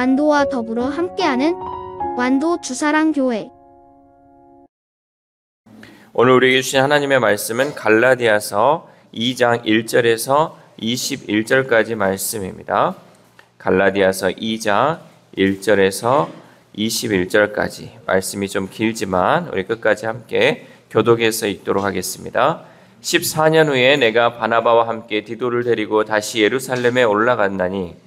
완도와 더불어 함께하는 완도 주사랑교회. 오늘 우리에게 주신 하나님의 말씀은 갈라디아서 2장 1절에서 21절까지 말씀입니다. 갈라디아서 2장 1절에서 21절까지 말씀이 좀 길지만 우리 끝까지 함께 교독해서 읽도록 하겠습니다. 14년 후에 내가 바나바와 함께 디도를 데리고 다시 예루살렘에 올라갔나니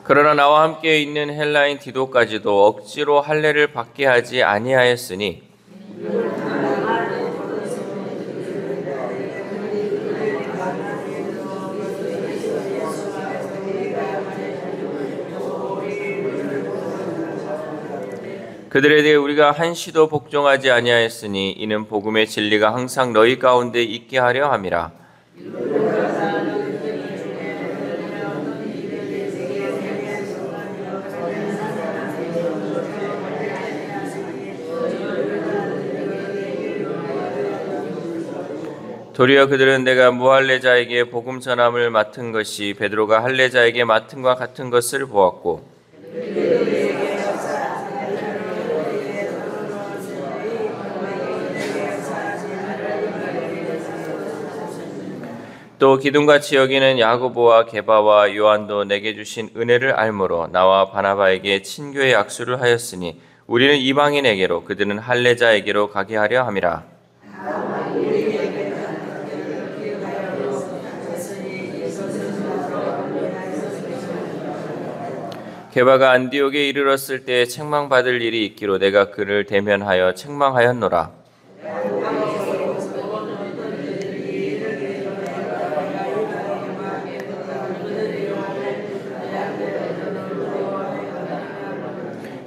그러나 나와 함께 있는 헬라인 디도까지도 억지로 할례를 받게 하지 아니하였으니 그들에 대해 우리가 한시도 복종하지 아니하였으니 이는 복음의 진리가 항상 너희 가운데 있게 하려 함이라. 도리어 그들은 내가 무할례자에게 복음 전함을 맡은 것이 베드로가 할례자에게 맡은과 같은 것을 보았고 또 기둥같이 여기는 야고보와 게바와 요한도 내게 주신 은혜를 알므로 나와 바나바에게 친교의 약수를 하였으니 우리는 이방인에게로 그들은 할례자에게로 가게 하려 함이라. 게바가 안디옥에 이르렀을 때 책망받을 일이 있기로 내가 그를 대면하여 책망하였노라.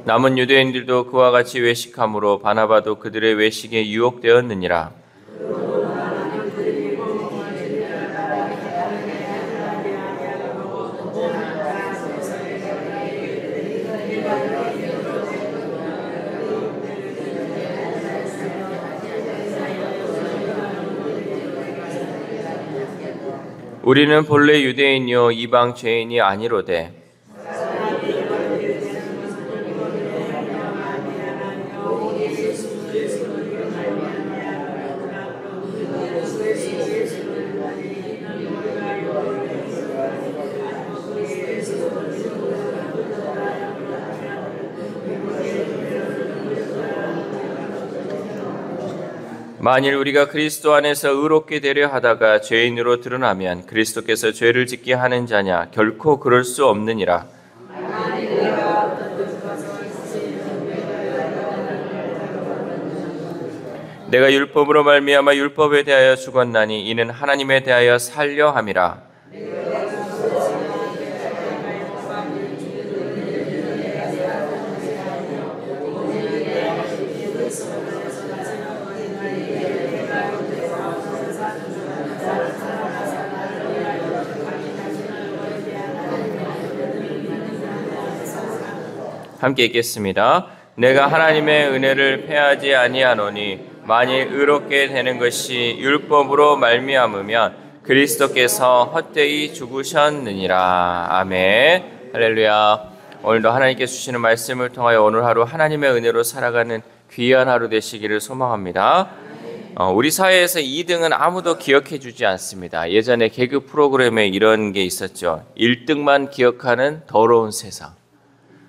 남은 유대인들도 그와 같이 외식함으로 바나바도 그들의 외식에 유혹되었느니라. 우리는 본래 유대인이요 이방 죄인이 아니로되 만일 우리가 그리스도 안에서 의롭게 되려 하다가 죄인으로 드러나면 그리스도께서 죄를 짓게 하는 자냐? 결코 그럴 수 없느니라. 내가 율법으로 말미암아 율법에 대하여 죽었나니 이는 하나님에 대하여 살려 함이라. 함께 읽겠습니다. 내가 하나님의 은혜를 패하지 아니하노니 만일 의롭게 되는 것이 율법으로 말미암으면 그리스도께서 헛되이 죽으셨느니라. 아멘. 할렐루야. 오늘도 하나님께서 주시는 말씀을 통하여 오늘 하루 하나님의 은혜로 살아가는 귀한 하루 되시기를 소망합니다. 우리 사회에서 2등은 아무도 기억해 주지 않습니다. 예전에 개그 프로그램에 이런 게 있었죠. 1등만 기억하는 더러운 세상.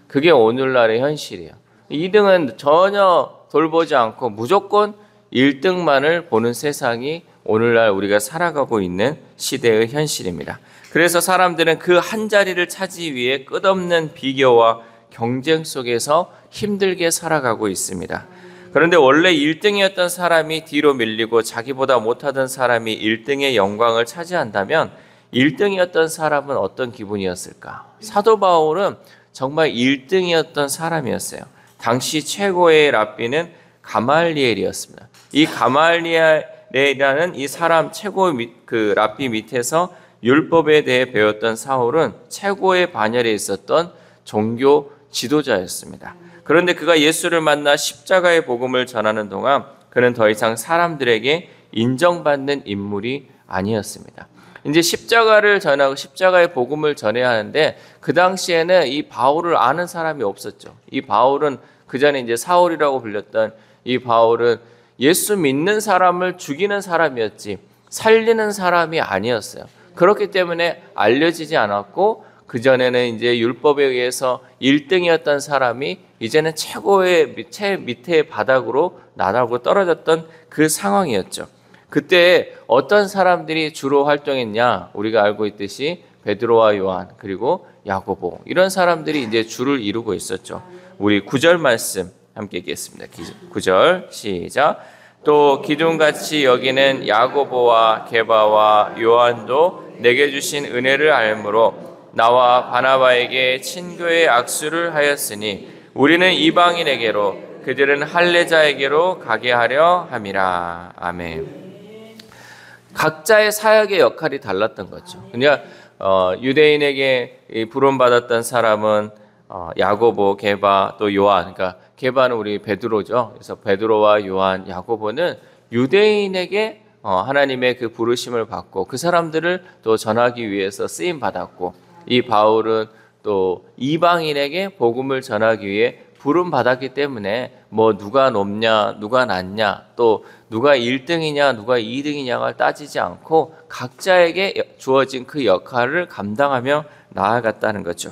그게 오늘날의 현실이에요. 2등은 전혀 돌보지 않고 무조건 1등만을 보는 세상이 오늘날 우리가 살아가고 있는 시대의 현실입니다. 그래서 사람들은 그 한 자리를 차지하기 위해 끝없는 비교와 경쟁 속에서 힘들게 살아가고 있습니다. 그런데 원래 1등이었던 사람이 뒤로 밀리고 자기보다 못하던 사람이 1등의 영광을 차지한다면 1등이었던 사람은 어떤 기분이었을까? 사도 바울은 정말 1등이었던 사람이었어요. 당시 최고의 랍비는 가말리엘이었습니다. 이 가말리엘이라는 이 사람 최고 그 랍비 밑에서 율법에 대해 배웠던 사울은 최고의 반열에 있었던 종교 지도자였습니다. 그런데 그가 예수를 만나 십자가의 복음을 전하는 동안 그는 더 이상 사람들에게 인정받는 인물이 아니었습니다. 이제 십자가를 전하고 십자가의 복음을 전해야 하는데 그 당시에는 이 바울을 아는 사람이 없었죠. 이 바울은 그 전에 이제 사울이라고 불렸던 이 바울은 예수 믿는 사람을 죽이는 사람이었지 살리는 사람이 아니었어요. 그렇기 때문에 알려지지 않았고 그 전에는 이제 율법에 의해서 1등이었던 사람이 이제는 최고의 밑에 바닥으로 나다고 떨어졌던 그 상황이었죠. 그때 어떤 사람들이 주로 활동했냐? 우리가 알고 있듯이 베드로와 요한 그리고 야고보 이런 사람들이 이제 주를 이루고 있었죠. 우리 9절 말씀 함께 읽겠습니다. 9절 시작. 또 기둥같이 여기는 야고보와 게바와 요한도 내게 주신 은혜를 알므로 나와 바나바에게 친교의 악수를 하였으니 우리는 이방인에게로 그들은 할례자에게로 가게 하려 함이라. 아멘. 각자의 사역의 역할이 달랐던 거죠. 그러니까 유대인에게 부름받았던 사람은 야고보, 게바, 또 요한. 그러니까 게바는 우리 베드로죠. 그래서 베드로와 요한, 야고보는 유대인에게 하나님의 그 부르심을 받고 그 사람들을 또 전하기 위해서 쓰임 받았고, 이 바울은 또 이방인에게 복음을 전하기 위해 부름 받았기 때문에 뭐 누가 높냐, 누가 낮냐, 또 누가 1등이냐, 누가 2등이냐를 따지지 않고 각자에게 주어진 그 역할을 감당하며 나아갔다는 거죠.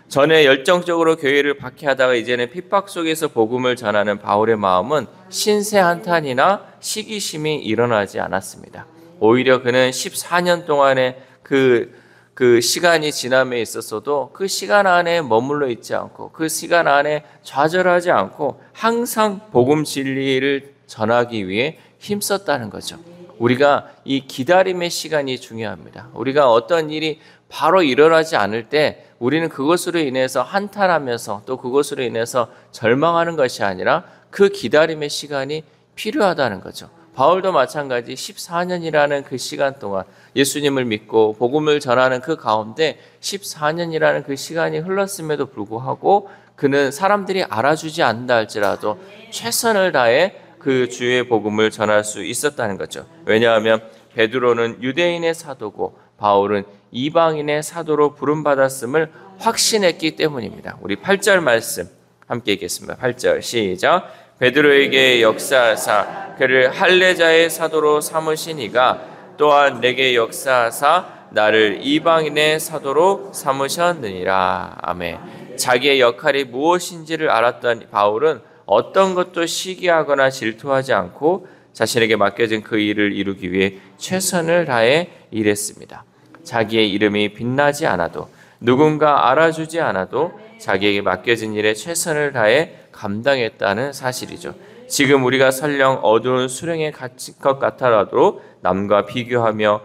전에 열정적으로 교회를 박해하다가 이제는 핍박 속에서 복음을 전하는 바울의 마음은 신세 한탄이나 시기심이 일어나지 않았습니다. 오히려 그는 14년 동안의 그 시간이 지남에 있었어도 그 시간 안에 머물러 있지 않고 그 시간 안에 좌절하지 않고 항상 복음 진리를 전하기 위해 힘썼다는 거죠. 우리가 이 기다림의 시간이 중요합니다. 우리가 어떤 일이 바로 일어나지 않을 때 우리는 그것으로 인해서 한탄하면서 또 그것으로 인해서 절망하는 것이 아니라 그 기다림의 시간이 필요하다는 거죠. 바울도 마찬가지 14년이라는 그 시간 동안 예수님을 믿고 복음을 전하는 그 가운데 14년이라는 그 시간이 흘렀음에도 불구하고 그는 사람들이 알아주지 않는다 할지라도 최선을 다해 그 주의 복음을 전할 수 있었다는 거죠. 왜냐하면 베드로는 유대인의 사도고 바울은 이방인의 사도로 부름받았음을 확신했기 때문입니다. 우리 8절 말씀 함께 읽겠습니다. 8절 시작. 베드로에게 역사하사 그를 할례자의 사도로 삼으시니가 또한 내게 역사하사 나를 이방인의 사도로 삼으셨느니라. 아멘. 자기의 역할이 무엇인지를 알았던 바울은 어떤 것도 시기하거나 질투하지 않고 자신에게 맡겨진 그 일을 이루기 위해 최선을 다해 일했습니다. 자기의 이름이 빛나지 않아도 누군가 알아주지 않아도 자기에게 맡겨진 일에 최선을 다해 감당했다는 사실이죠. 지금 우리가 설령 어두운 수렁에 갇힌 것 같아도 남과 비교하며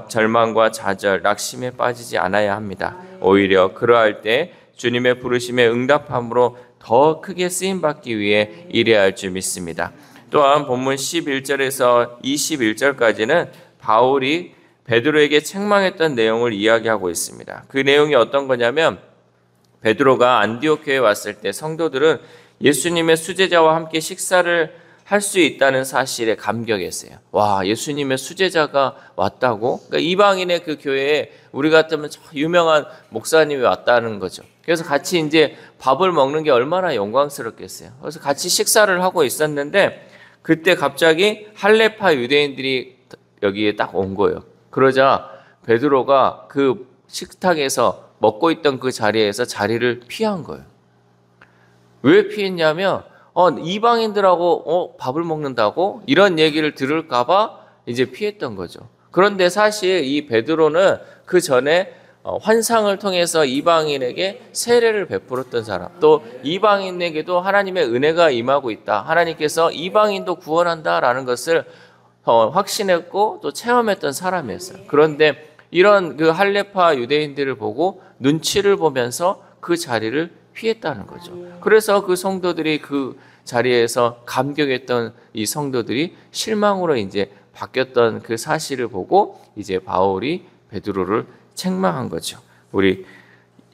절망과 좌절, 낙심에 빠지지 않아야 합니다. 오히려 그러할 때 주님의 부르심에 응답함으로 더 크게 쓰임받기 위해 일해야 할 줄 믿습니다. 또한 본문 11절에서 21절까지는 바울이 베드로에게 책망했던 내용을 이야기하고 있습니다. 그 내용이 어떤 거냐면 베드로가 안디옥 교회에 왔을 때 성도들은 예수님의 수제자와 함께 식사를 할 수 있다는 사실에 감격했어요. 와, 예수님의 수제자가 왔다고? 그러니까 이방인의 그 교회에 우리 같으면 유명한 목사님이 왔다는 거죠. 그래서 같이 이제 밥을 먹는 게 얼마나 영광스럽겠어요. 그래서 같이 식사를 하고 있었는데 그때 갑자기 할례파 유대인들이 여기에 딱 온 거예요. 그러자 베드로가 그 식탁에서 먹고 있던 그 자리에서 자리를 피한 거예요. 왜 피했냐면 이방인들하고 밥을 먹는다고 이런 얘기를 들을까 봐 이제 피했던 거죠. 그런데 사실 이 베드로는 그 전에 환상을 통해서 이방인에게 세례를 베풀었던 사람, 또 이방인에게도 하나님의 은혜가 임하고 있다, 하나님께서 이방인도 구원한다라는 것을 확신했고 또 체험했던 사람이었어요. 그런데 이런 그 할례파 유대인들을 보고 눈치를 보면서 그 자리를 피했다는 거죠. 그래서 그 성도들이 그 자리에서 감격했던 이 성도들이 실망으로 이제 바뀌었던 그 사실을 보고 이제 바울이 베드로를 책망한 거죠. 우리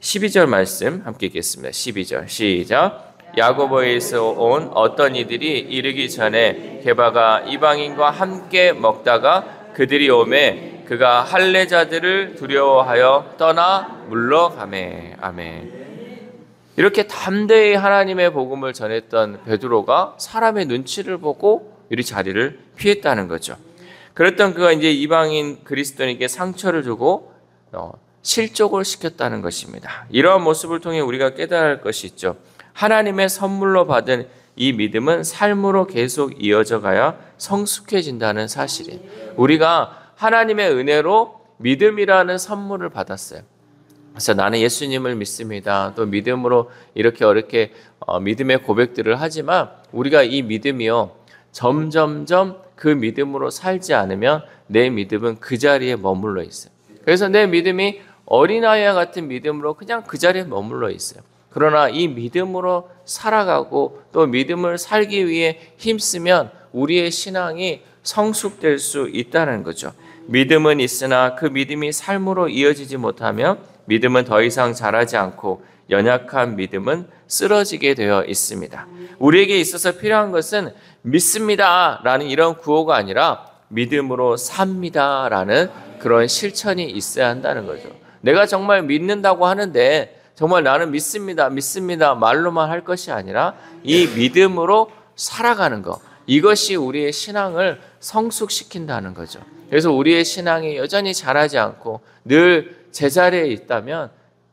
12절 말씀 함께 읽겠습니다. 12절 시작. 야고보에서 온 어떤 이들이 이르기 전에 게바가 이방인과 함께 먹다가 그들이 오매 그가 할례자들을 두려워하여 떠나 물러가매. 아멘. 이렇게 담대히 하나님의 복음을 전했던 베드로가 사람의 눈치를 보고 이 자리를 피했다는 거죠. 그랬던 그가 이제 이방인 그리스도인에게 상처를 주고 실족을 시켰다는 것입니다. 이러한 모습을 통해 우리가 깨달아야 할 것이 있죠. 하나님의 선물로 받은 이 믿음은 삶으로 계속 이어져 가야 성숙해진다는 사실이에요. 우리가 하나님의 은혜로 믿음이라는 선물을 받았어요. 그래서 나는 예수님을 믿습니다. 또 믿음으로 이렇게 믿음의 고백들을 하지만 우리가 이 믿음이요 점점점 그 믿음으로 살지 않으면 내 믿음은 그 자리에 머물러 있어요. 그래서 내 믿음이 어린아이와 같은 믿음으로 그냥 그 자리에 머물러 있어요. 그러나 이 믿음으로 살아가고 또 믿음을 살기 위해 힘쓰면 우리의 신앙이 성숙될 수 있다는 거죠. 믿음은 있으나 그 믿음이 삶으로 이어지지 못하면 믿음은 더 이상 자라지 않고 연약한 믿음은 쓰러지게 되어 있습니다. 우리에게 있어서 필요한 것은 믿습니다라는 이런 구호가 아니라 믿음으로 삽니다라는 그런 실천이 있어야 한다는 거죠. 내가 정말 믿는다고 하는데 정말 나는 믿습니다 말로만 할 것이 아니라 이 믿음으로 살아가는 것, 이것이 우리의 신앙을 성숙시킨다는 거죠. 그래서 우리의 신앙이 여전히 자라지 않고 늘 제자리에 있다면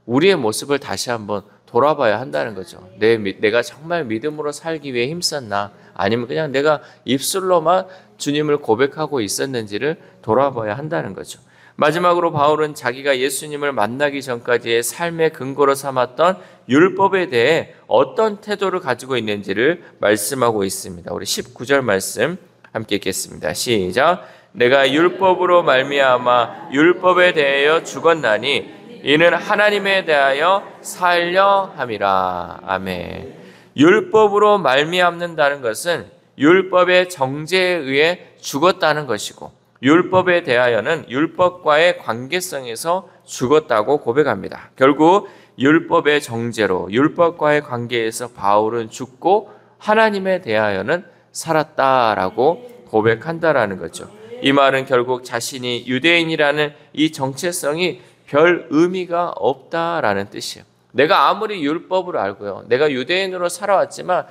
우리의 모습을 다시 한번 돌아봐야 한다는 거죠. 내가 정말 믿음으로 살기 위해 힘썼나, 아니면 그냥 내가 입술로만 주님을 고백하고 있었는지를 돌아봐야 한다는 거죠. 마지막으로 바울은 자기가 예수님을 만나기 전까지의 삶의 근거로 삼았던 율법에 대해 어떤 태도를 가지고 있는지를 말씀하고 있습니다. 우리 19절 말씀 함께 읽겠습니다. 시작. 내가 율법으로 말미암아 율법에 대하여 죽었나니 이는 하나님에 대하여 살려 함이라. 아멘. 율법으로 말미암는다는 것은 율법의 정죄에 의해 죽었다는 것이고, 율법에 대하여는 율법과의 관계성에서 죽었다고 고백합니다. 결국 율법의 정죄로 율법과의 관계에서 바울은 죽고 하나님에 대하여는 살았다라고 고백한다라는 거죠. 이 말은 결국 자신이 유대인이라는 이 정체성이 별 의미가 없다라는 뜻이에요. 내가 아무리 율법을 알고요, 내가 유대인으로 살아왔지만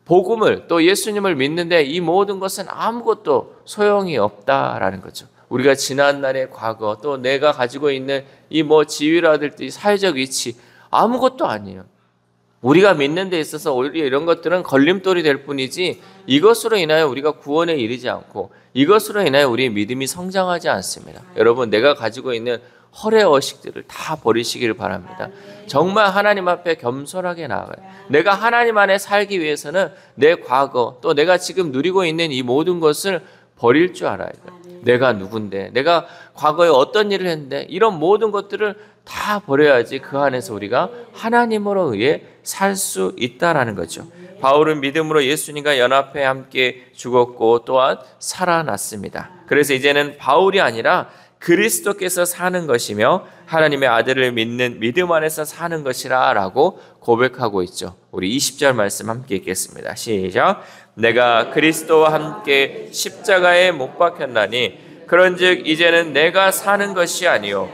복음을 또 예수님을 믿는데 이 모든 것은 아무것도 소용이 없다라는 거죠. 우리가 지난날의 과거 또 내가 가지고 있는 이 지위라든지 사회적 위치 아무것도 아니에요. 우리가 믿는 데 있어서 오히려 이런 것들은 걸림돌이 될 뿐이지 이것으로 인하여 우리가 구원에 이르지 않고 이것으로 인하여 우리의 믿음이 성장하지 않습니다. 여러분, 내가 가지고 있는 허례어식들을 다 버리시기를 바랍니다. 정말 하나님 앞에 겸손하게 나아가요. 내가 하나님 안에 살기 위해서는 내 과거 또 내가 지금 누리고 있는 이 모든 것을 버릴 줄 알아야 돼요. 내가 누군데, 내가 과거에 어떤 일을 했는데, 이런 모든 것들을 다 버려야지 그 안에서 우리가 하나님으로 의해 살 수 있다라는 거죠. 바울은 믿음으로 예수님과 연합해 함께 죽었고 또한 살아났습니다. 그래서 이제는 바울이 아니라 그리스도께서 사는 것이며 하나님의 아들을 믿는 믿음 안에서 사는 것이라 라고 고백하고 있죠. 우리 20절 말씀 함께 읽겠습니다. 시작. 내가 그리스도와 함께 십자가에 못 박혔나니 그런즉 이제는 내가 사는 것이 아니요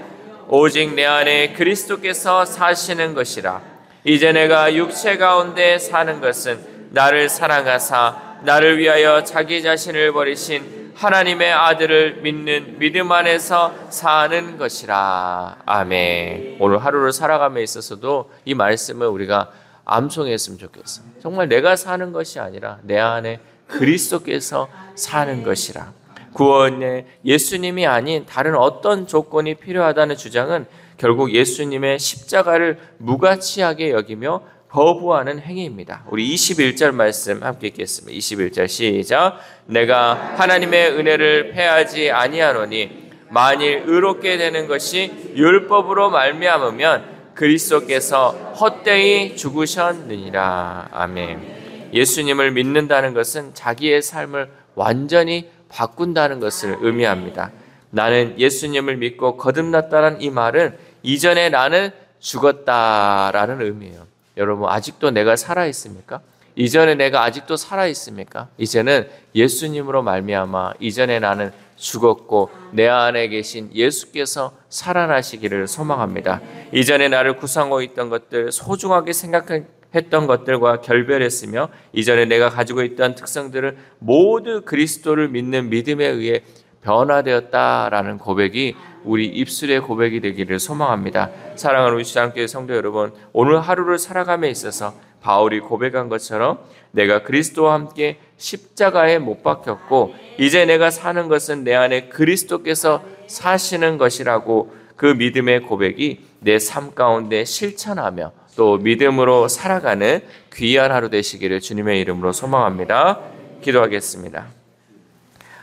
오직 내 안에 그리스도께서 사시는 것이라. 이제 내가 육체 가운데 사는 것은 나를 사랑하사 나를 위하여 자기 자신을 버리신 하나님의 아들을 믿는 믿음 안에서 사는 것이라. 아멘. 오늘 하루를 살아감에 있어서도 이 말씀을 우리가 암송했으면 좋겠어요. 정말 내가 사는 것이 아니라 내 안에 그리스도께서 사는 것이라. 구원에 예수님이 아닌 다른 어떤 조건이 필요하다는 주장은 결국 예수님의 십자가를 무가치하게 여기며 거부하는 행위입니다. 우리 21절 말씀 함께 읽겠습니다. 21절 시작. 내가 하나님의 은혜를 패하지 아니하노니 만일 의롭게 되는 것이 율법으로 말미암으면 그리스도께서 헛되이 죽으셨느니라. 아멘. 예수님을 믿는다는 것은 자기의 삶을 완전히 바꾼다는 것을 의미합니다. 나는 예수님을 믿고 거듭났다는 이 말은 이전에 나는 죽었다라는 의미예요. 여러분, 아직도 내가 살아있습니까? 이전에 내가 아직도 살아있습니까? 이제는 예수님으로 말미암아 이전에 나는 죽었고 내 안에 계신 예수께서 살아나시기를 소망합니다. 이전에 나를 구성하고 있던 것들, 소중하게 생각했던 것들과 결별했으며 이전에 내가 가지고 있던 특성들을 모두 그리스도를 믿는 믿음에 의해 변화되었다라는 고백이 우리 입술의 고백이 되기를 소망합니다. 사랑하는 우리 주장교회 성도 여러분, 오늘 하루를 살아감에 있어서 바울이 고백한 것처럼 내가 그리스도와 함께 십자가에 못 박혔고 이제 내가 사는 것은 내 안에 그리스도께서 사시는 것이라고 그 믿음의 고백이 내 삶 가운데 실천하며 또 믿음으로 살아가는 귀한 하루 되시기를 주님의 이름으로 소망합니다. 기도하겠습니다.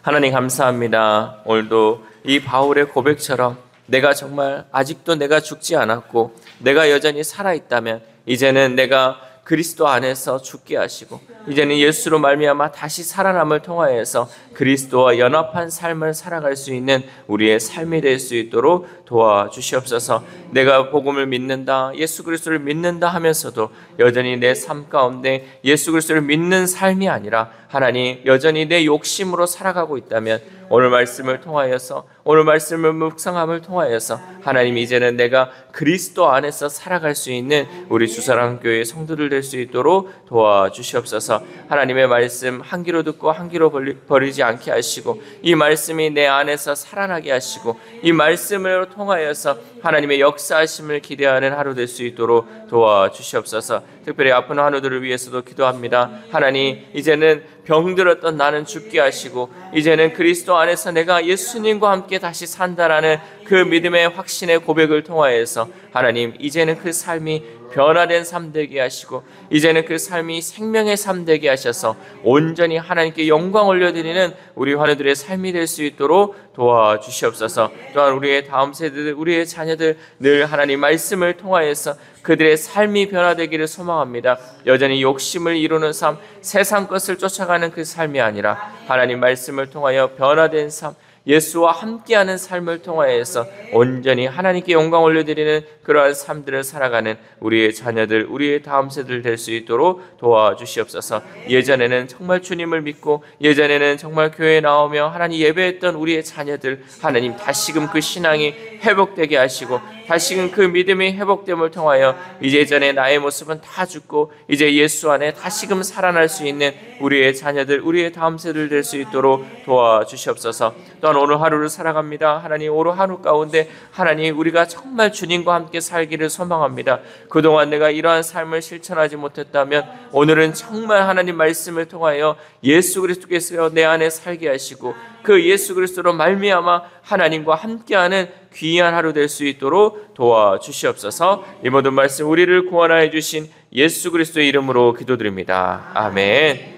하나님 감사합니다. 오늘도 이 바울의 고백처럼 내가 정말 아직도 내가 죽지 않았고 내가 여전히 살아있다면 이제는 내가 그리스도 안에서 죽게 하시고 이제는 예수로 말미암아 다시 살아남을 통하여서 그리스도와 연합한 삶을 살아갈 수 있는 우리의 삶이 될 수 있도록 도와주시옵소서. 내가 복음을 믿는다, 예수 그리스도를 믿는다 하면서도 여전히 내 삶 가운데 예수 그리스도를 믿는 삶이 아니라 하나님 여전히 내 욕심으로 살아가고 있다면 오늘 말씀을 통하여서 오늘 말씀을 묵상함을 통하여서 하나님 이제는 내가 그리스도 안에서 살아갈 수 있는 우리 주사랑교회 성도들 될 수 있도록 도와주시옵소서. 하나님의 말씀 한 귀로 듣고 한 귀로 버리지 않게 하시고 이 말씀이 내 안에서 살아나게 하시고 이 말씀을 통하여서 하나님의 역사하심을 기대하는 하루 될 수 있도록 도와주시옵소서. 특별히 아픈 환우들을 위해서도 기도합니다. 하나님 이제는 병들었던 나는 죽게 하시고 이제는 그리스도 안에서 내가 예수님과 함께 다시 산다라는 그 믿음의 확신의 고백을 통하여서 하나님 이제는 그 삶이 변화된 삶 되게 하시고 이제는 그 삶이 생명의 삶 되게 하셔서 온전히 하나님께 영광 올려드리는 우리 환우들의 삶이 될 수 있도록 도와주시옵소서. 또한 우리의 다음 세대들, 우리의 자녀들 늘 하나님 말씀을 통하여서 그들의 삶이 변화되기를 소망합니다. 여전히 욕심을 이루는 삶, 세상 것을 쫓아가는 그 삶이 아니라 하나님 말씀을 통하여 변화된 삶, 예수와 함께하는 삶을 통하여서 온전히 하나님께 영광 올려드리는 그러한 삶들을 살아가는 우리의 자녀들, 우리의 다음 세대들 될 수 있도록 도와주시옵소서. 예전에는 정말 주님을 믿고 예전에는 정말 교회에 나오며 하나님 예배했던 우리의 자녀들 하나님 다시금 그 신앙이 회복되게 하시고 다시금 그 믿음이 회복됨을 통하여 이제 전에 나의 모습은 다 죽고 이제 예수 안에 다시금 살아날 수 있는 우리의 자녀들, 우리의 다음 세대들 될 수 있도록 도와주시옵소서. 또한 오늘 하루를 살아갑니다. 하나님 오늘 하루 가운데 하나님 우리가 정말 주님과 함께 살기를 소망합니다. 그동안 내가 이러한 삶을 실천하지 못했다면 오늘은 정말 하나님 말씀을 통하여 예수 그리스도께서 내 안에 살게 하시고 그 예수 그리스도로 말미암아 하나님과 함께하는 귀한 하루 될 수 있도록 도와주시옵소서. 이 모든 말씀 우리를 구원하여 주신 예수 그리스도의 이름으로 기도드립니다. 아멘.